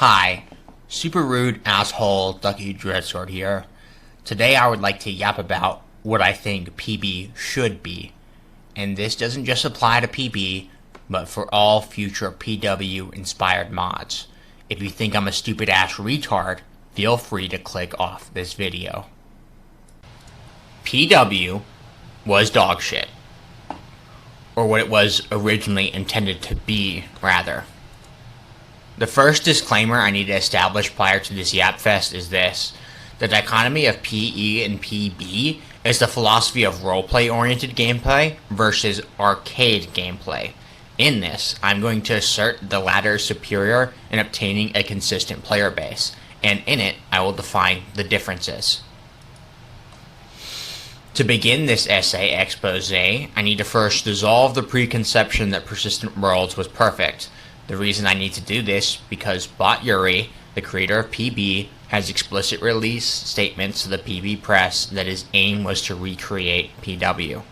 Hi, super rude asshole Duckie Dreadsword here. Today I would like to yap about what I think PB should be. And this doesn't just apply to PB, but for all future PW inspired mods. If you think I'm a stupid ass retard, feel free to click off this video. PW was dog shit. Or what it was originally intended to be, rather. The first disclaimer I need to establish prior to this Yapfest is this. The dichotomy of PE and PB is the philosophy of roleplay-oriented gameplay versus arcade gameplay. In this, I'm going to assert the latter is superior in obtaining a consistent player base, and in it, I will define the differences. To begin this essay expose, I need to first dissolve the preconception that Persistent Worlds was perfect. The reason I need to do this because BOT Yuri, the creator of PB, has explicit release statements to the PB press that his aim was to recreate PW.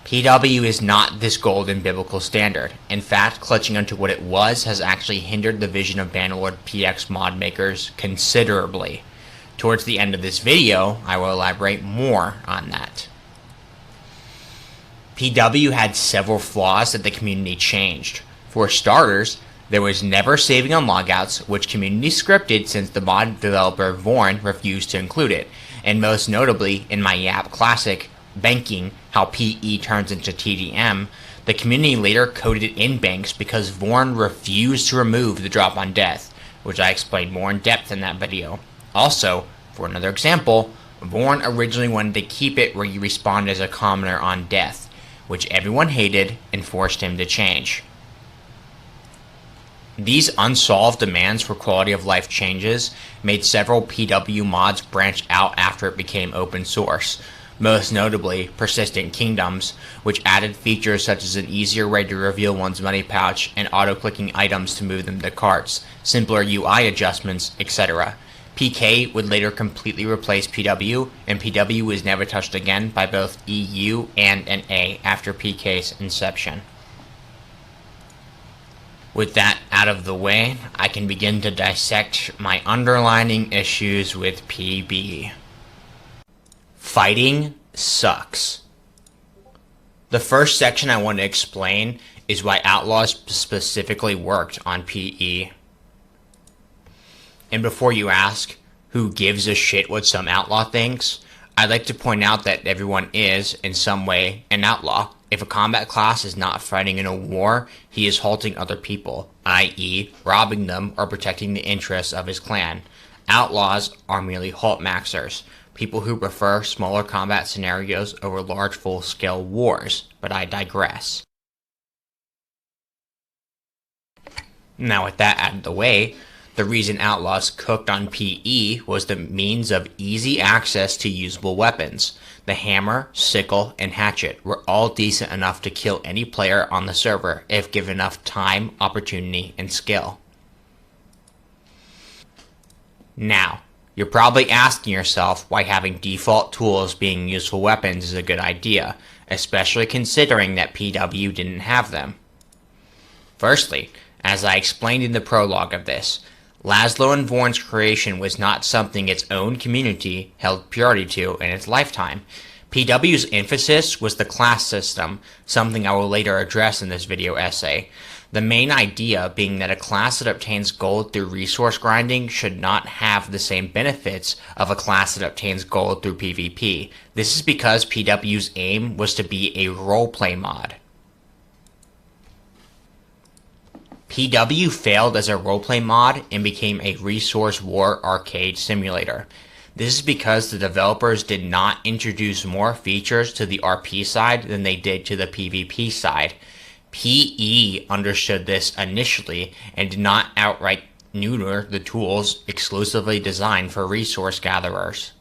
PW is not this golden biblical standard. In fact, clutching onto what it was has actually hindered the vision of Bannerlord PX mod makers considerably. Towards the end of this video, I will elaborate more on that. PW had several flaws that the community changed. For starters, there was never saving on logouts, which community scripted since the mod developer Vorn refused to include it, and most notably in my Yap classic, Banking, How PE Turns into TDM, the community later coded it in banks because Vorn refused to remove the drop on death, which I explained more in depth in that video. Also, for another example, Vorn originally wanted to keep it where you respawned as a commoner on death, which everyone hated and forced him to change. These unsolved demands for quality of life changes made several PW mods branch out after it became open source, most notably Persistent Kingdoms, which added features such as an easier way to reveal one's money pouch and auto-clicking items to move them to carts, simpler UI adjustments, etc. PK would later completely replace PW, and PW was never touched again by both EU and NA after PK's inception. With that out of the way, I can begin to dissect my underlining issues with PB. Fighting sucks. The first section I want to explain is why Outlaws specifically worked on PE. And before you ask, who gives a shit what some outlaw thinks, I'd like to point out that everyone is, in some way, an outlaw. If a combat class is not fighting in a war, he is halting other people, i.e., robbing them or protecting the interests of his clan. Outlaws are merely halt maxers, people who prefer smaller combat scenarios over large full-scale wars, but I digress. Now with that out of the way, the reason Outlaws cooked on PE was the means of easy access to usable weapons. The hammer, sickle, and hatchet were all decent enough to kill any player on the server if given enough time, opportunity, and skill. Now, you're probably asking yourself why having default tools being useful weapons is a good idea, especially considering that PW didn't have them. Firstly, as I explained in the prologue of this, Laszlo and Vorn's creation was not something its own community held purity to in its lifetime. PW's emphasis was the class system, something I will later address in this video essay. The main idea being that a class that obtains gold through resource grinding should not have the same benefits of a class that obtains gold through PvP. This is because PW's aim was to be a roleplay mod. PW failed as a roleplay mod and became a resource war arcade simulator. This is because the developers did not introduce more features to the RP side than they did to the PvP side. PE understood this initially and did not outright neuter the tools exclusively designed for resource gatherers.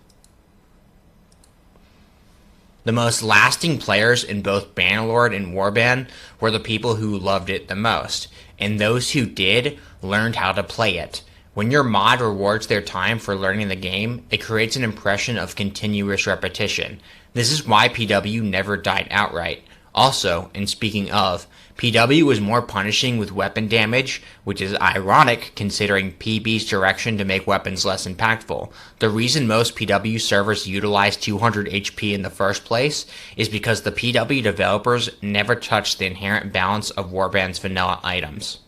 The most lasting players in both Bannerlord and Warband were the people who loved it the most, and those who did learned how to play it. When your mod rewards their time for learning the game, it creates an impression of continuous repetition. This is why PW never died outright. Also, and speaking of, PW was more punishing with weapon damage, which is ironic considering PB's direction to make weapons less impactful. The reason most PW servers utilize 200 HP in the first place is because the PW developers never touched the inherent balance of Warband's vanilla items.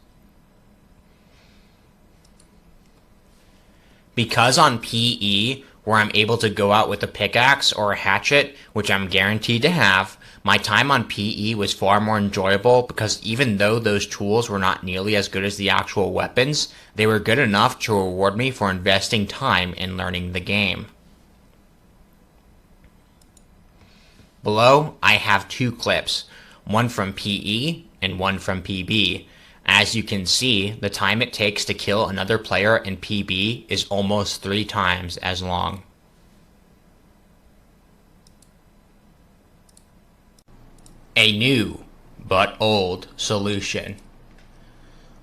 Because on PE, where I'm able to go out with a pickaxe or a hatchet, which I'm guaranteed to have, my time on PE was far more enjoyable because even though those tools were not nearly as good as the actual weapons, they were good enough to reward me for investing time in learning the game. Below, I have two clips, one from PE and one from PB. As you can see, the time it takes to kill another player in PB is almost 3 times as long. A new, but old, solution.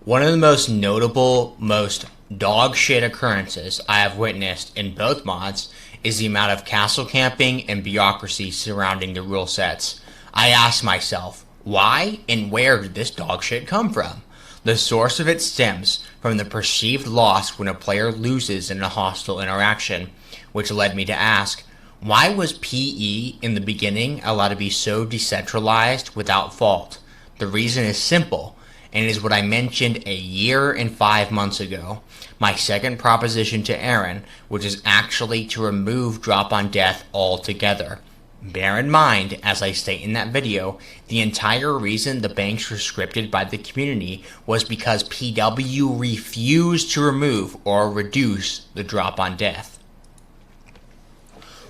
One of the most notable, most dog shit occurrences I have witnessed in both mods is the amount of castle camping and bureaucracy surrounding the rule sets. I ask myself, why and where did this dog shit come from? The source of it stems from the perceived loss when a player loses in a hostile interaction, which led me to ask, why was PE in the beginning allowed to be so decentralized without fault? The reason is simple, and is what I mentioned a year and 5 months ago. My second proposition to Aaron, which is actually to remove drop on death altogether. Bear in mind, as I state in that video, the entire reason the banks were scripted by the community was because PW refused to remove or reduce the drop on death.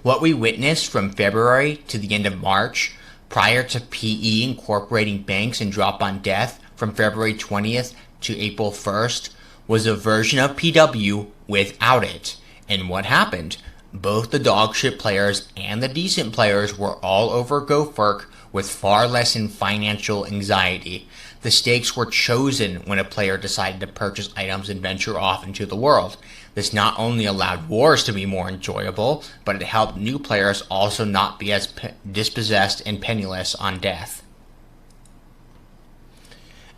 What we witnessed from February to the end of March, prior to PE incorporating banks and drop on death from February 20th to April 1st, was a version of PW without it. And what happened? Both the dogshit players and the decent players were all over GoFurk with far less in financial anxiety. The stakes were chosen when a player decided to purchase items and venture off into the world. This not only allowed wars to be more enjoyable, but it helped new players also not be as dispossessed and penniless on death.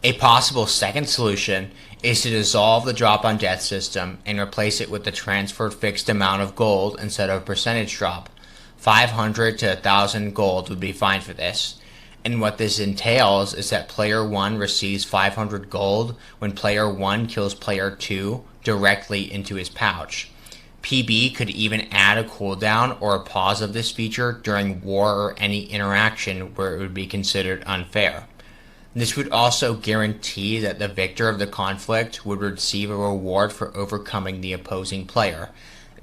A possible second solution is to dissolve the drop on death system and replace it with the transferred fixed amount of gold instead of percentage drop. 500 to 1000 gold would be fine for this. And what this entails is that player 1 receives 500 gold when player 1 kills player 2 directly into his pouch. PB could even add a cooldown or a pause of this feature during war or any interaction where it would be considered unfair. This would also guarantee that the victor of the conflict would receive a reward for overcoming the opposing player.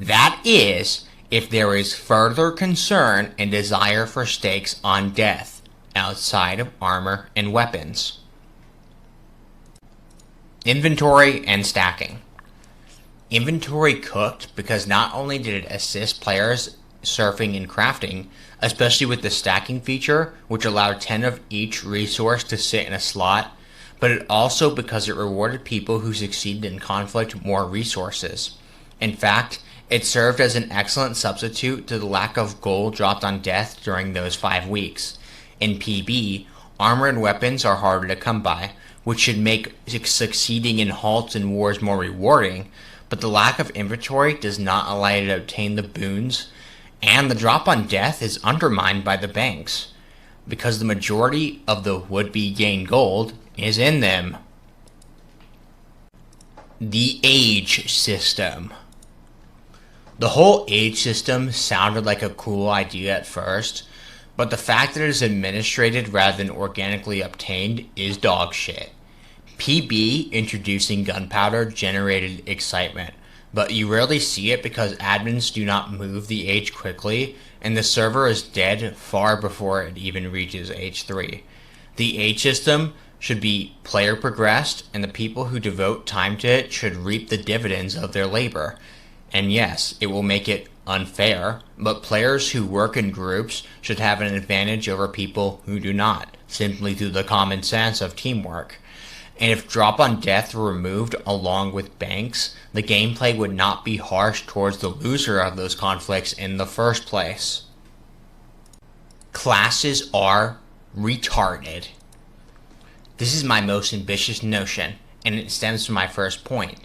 That is, if there is further concern and desire for stakes on death, outside of armor and weapons. Inventory and stacking. Inventory cooked because not only did it assist players surfing and crafting, especially with the stacking feature, which allowed 10 of each resource to sit in a slot, but it also because it rewarded people who succeeded in conflict more resources. In fact, it served as an excellent substitute to the lack of gold dropped on death during those 5 weeks. In PB, armor and weapons are harder to come by, which should make succeeding in halts and wars more rewarding, but the lack of inventory does not allow you to obtain the boons, and the drop on death is undermined by the banks, because the majority of the would-be gained gold is in them. The age system. The whole age system sounded like a cool idea at first, but the fact that it is administrated rather than organically obtained is dog shit. PB introducing gunpowder generated excitement, but you rarely see it because admins do not move the age quickly, and the server is dead far before it even reaches age 3. The age system should be player progressed, and the people who devote time to it should reap the dividends of their labor. And yes, it will make it unfair, but players who work in groups should have an advantage over people who do not, simply through the common sense of teamwork. And if drop on death were removed along with banks, the gameplay would not be harsh towards the loser of those conflicts in the first place. Classes are retarded. This is my most ambitious notion, and it stems from my first point.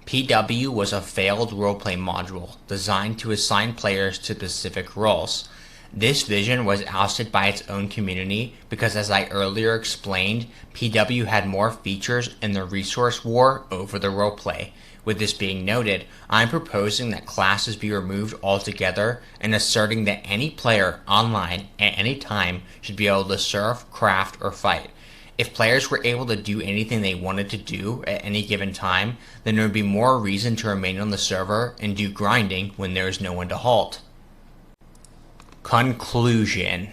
PW was a failed roleplay module designed to assign players to specific roles. This vision was ousted by its own community because, as I earlier explained, PW had more features in the resource war over the roleplay. With this being noted, I'm proposing that classes be removed altogether and asserting that any player online at any time should be able to surf, craft, or fight. If players were able to do anything they wanted to do at any given time, then there would be more reason to remain on the server and do grinding when there is no one to halt. Conclusion.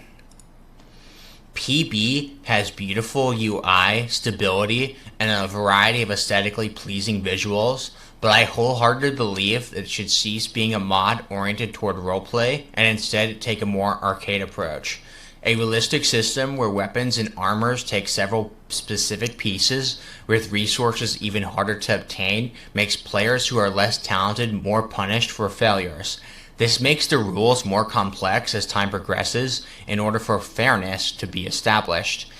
PB has beautiful UI, stability, and a variety of aesthetically pleasing visuals, but I wholeheartedly believe that it should cease being a mod oriented toward roleplay and instead take a more arcade approach. A realistic system where weapons and armors take several specific pieces, with resources even harder to obtain, makes players who are less talented more punished for failures. This makes the rules more complex as time progresses in order for fairness to be established.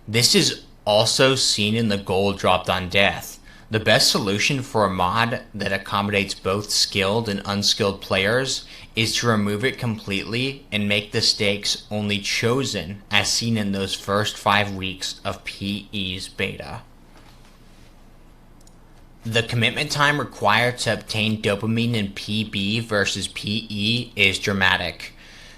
This is also seen in the gold dropped on death. The best solution for a mod that accommodates both skilled and unskilled players is to remove it completely and make the stakes only chosen, as seen in those first 5 weeks of PE's beta. The commitment time required to obtain dopamine in PB versus PE is dramatic.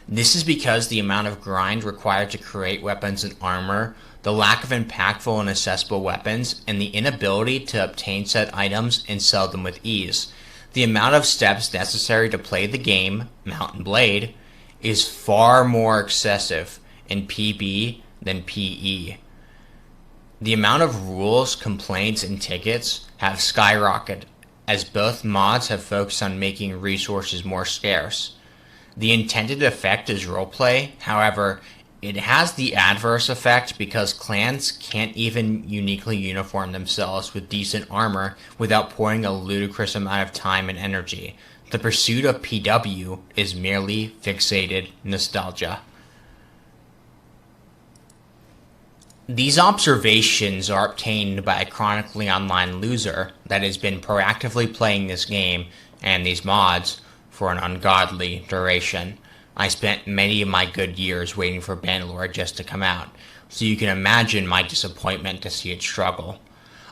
This is because the amount of grind required to create weapons and armor, the lack of impactful and accessible weapons, and the inability to obtain said items and sell them with ease. The amount of steps necessary to play the game, Mount and Blade, is far more excessive in PB than PE. The amount of rules, complaints, and tickets have skyrocketed as both mods have focused on making resources more scarce. The intended effect is roleplay, however, it has the adverse effect because clans can't even uniquely uniform themselves with decent armor without pouring a ludicrous amount of time and energy. The pursuit of PW is merely fixated nostalgia. These observations are obtained by a chronically online loser that has been proactively playing this game and these mods for an ungodly duration. I spent many of my good years waiting for Bannerlord just to come out, so you can imagine my disappointment to see it struggle.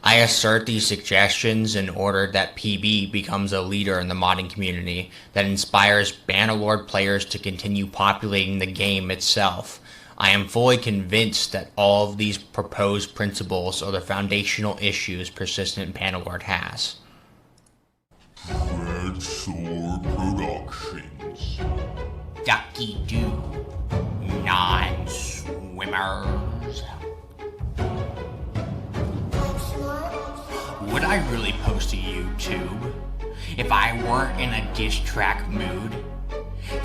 I assert these suggestions in order that PB becomes a leader in the modding community that inspires Bannerlord players to continue populating the game itself. I am fully convinced that all of these proposed principles are the foundational issues persistent Bannerlord has. Dreadsword Productions. Duckie Doo, non-swimmers. Would I really post to YouTube if I weren't in a diss track mood?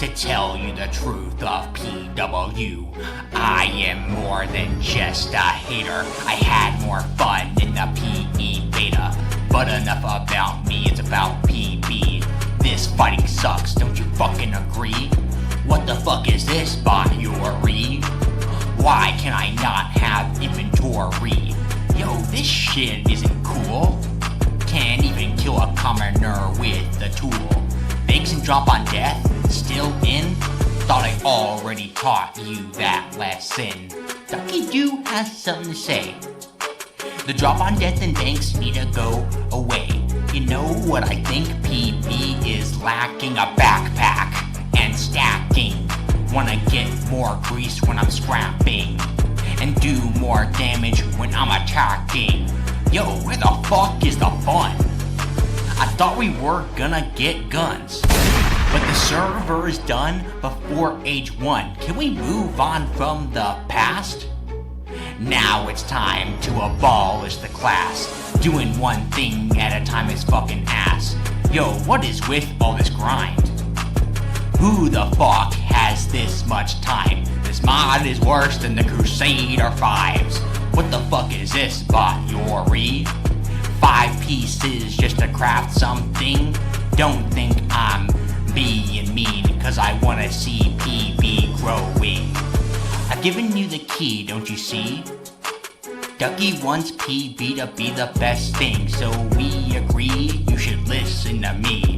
To tell you the truth of PW, I am more than just a hater. I had more fun in the PE beta, but enough about me, it's about PB. This fighting sucks, don't you fucking agree? What the fuck is this, BOT Yuri? Why can I not have inventory? Yo, this shit isn't cool. Can't even kill a commoner with the tool. Fakes and drop on death? Still in? Thought I already taught you that lesson. Duckie Doo has something to say. The drop on death and banks need to go away. You know what I think? PB is lacking a backpack and stacking. Wanna get more grease when I'm scrapping and do more damage when I'm attacking. Yo, where the fuck is the fun? I thought we were gonna get guns, but the server is done before age 1. Can we move on from the past? Now it's time to abolish the class. Doing one thing at a time is fucking ass. Yo, what is with all this grind? Who the fuck has this much time? This mod is worse than the Crusader 5s. What the fuck is this, BOT Yuri? 5 pieces just to craft something? Don't think I'm being mean, cause I wanna see PB growing. I've given you the key, don't you see? Duckie wants PB to be the best thing, so we agree you should listen to me.